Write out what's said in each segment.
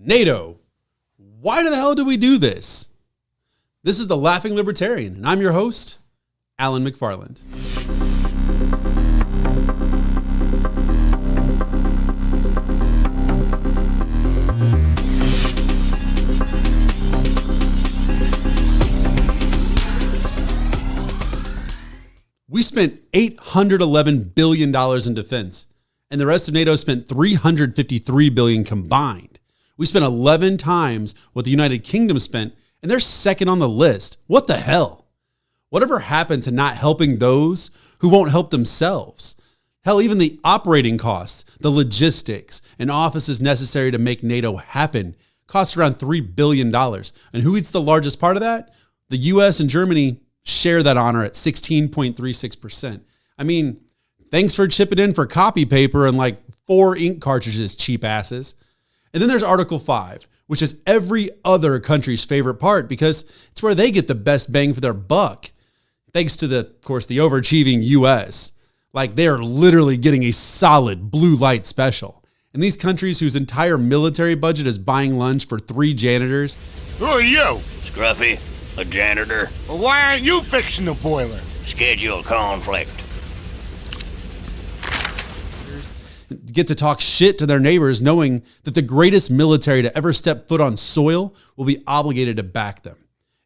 NATO. Why the hell do we do this? This is The Laughing Libertarian, and I'm your host, Alan McFarland. We spent $811 billion in defense, and the rest of NATO spent $353 billion combined. We spent 11 times what the United Kingdom spent, and they're second on the list. What the hell? Whatever happened to not helping those who won't help themselves? Hell, even the operating costs, the logistics, and offices necessary to make NATO happen cost around $3 billion. And who eats the largest part of that? The US and Germany share that honor at 16.36%. I mean, thanks for chipping in for copy paper and like 4 ink cartridges, cheap asses. And then there's Article 5, which is every other country's favorite part because it's where they get the best bang for their buck. Thanks to of course, the overachieving US. Like they are literally getting a solid blue light special. And these countries whose entire military budget is buying lunch for 3 janitors. Who are you? Scruffy, a janitor. Well, why aren't you fixing the boiler? Schedule conflict. Get to talk shit to their neighbors knowing that the greatest military to ever step foot on soil will be obligated to back them.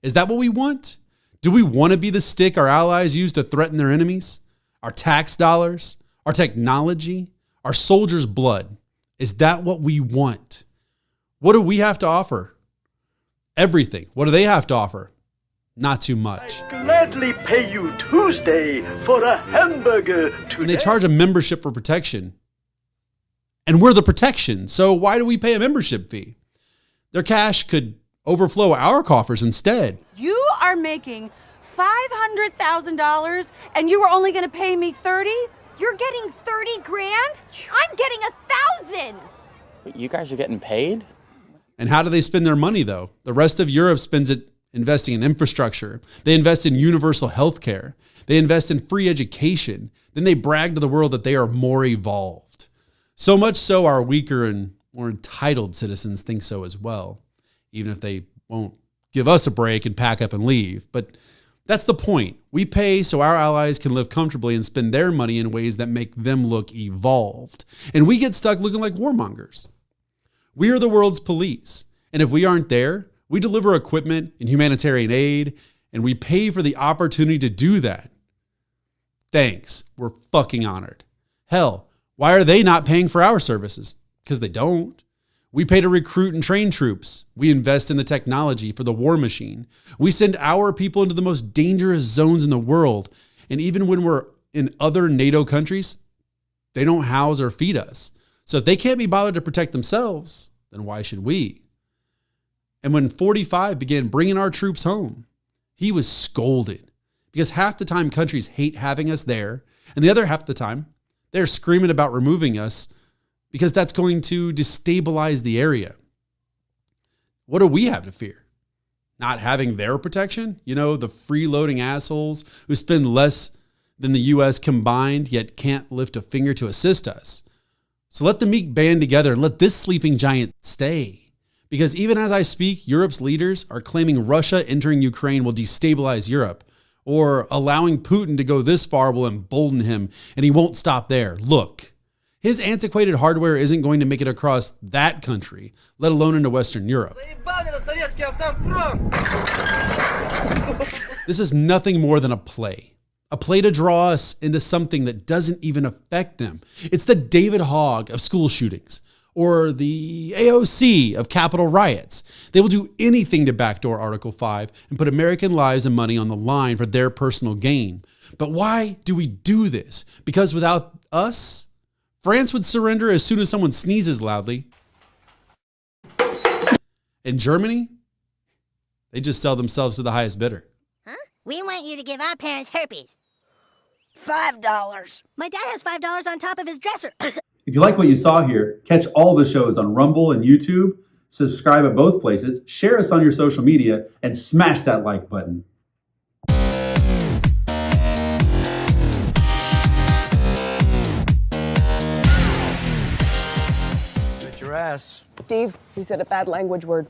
Is that what we want? Do we want to be the stick our allies use to threaten their enemies? Our tax dollars? Our technology? Our soldiers' blood? Is that what we want? What do we have to offer? Everything. What do they have to offer? Not too much. I'd gladly pay you Tuesday for a hamburger today. And they charge a membership for protection. And we're the protection, so why do we pay a membership fee? Their cash could overflow our coffers instead. You are making $500,000 and you were only going to pay me 30? You're getting 30 grand? I'm getting 1,000. But you guys are getting paid? And how do they spend their money, though? The rest of Europe spends it investing in infrastructure. They invest in universal health care. They invest in free education. Then they brag to the world that they are more evolved. So much so our weaker and more entitled citizens think so as well, even if they won't give us a break and pack up and leave. But that's the point. We pay so our allies can live comfortably and spend their money in ways that make them look evolved. And we get stuck looking like warmongers. We are the world's police. And if we aren't there, we deliver equipment and humanitarian aid, and we pay for the opportunity to do that. Thanks. We're fucking honored. Hell, why are they not paying for our services? Because they don't. We pay to recruit and train troops. We invest in the technology for the war machine. We send our people into the most dangerous zones in the world. And even when we're in other NATO countries, they don't house or feed us. So if they can't be bothered to protect themselves, then why should we? And when 45 began bringing our troops home, he was scolded because half the time countries hate having us there, and the other half the time, they're screaming about removing us because that's going to destabilize the area. What do we have to fear? Not having their protection? You know, the freeloading assholes who spend less than the US combined yet can't lift a finger to assist us. So let the meek band together and let this sleeping giant stay. Because even as I speak, Europe's leaders are claiming Russia entering Ukraine will destabilize Europe. Or allowing Putin to go this far will embolden him, and he won't stop there. Look, his antiquated hardware isn't going to make it across that country, let alone into Western Europe. This is nothing more than a play to draw us into something that doesn't even affect them. It's the David Hogg of school shootings, or the AOC of Capitol riots. They will do anything to backdoor Article 5 and put American lives and money on the line for their personal gain. But why do we do this? Because without us, France would surrender as soon as someone sneezes loudly. In Germany, they just sell themselves to the highest bidder. Huh? We want you to give our parents herpes. $5. My dad has $5 on top of his dresser. If you like what you saw here, catch all the shows on Rumble and YouTube, subscribe at both places, share us on your social media, and smash that like button. ass. Steve, you said a bad language word.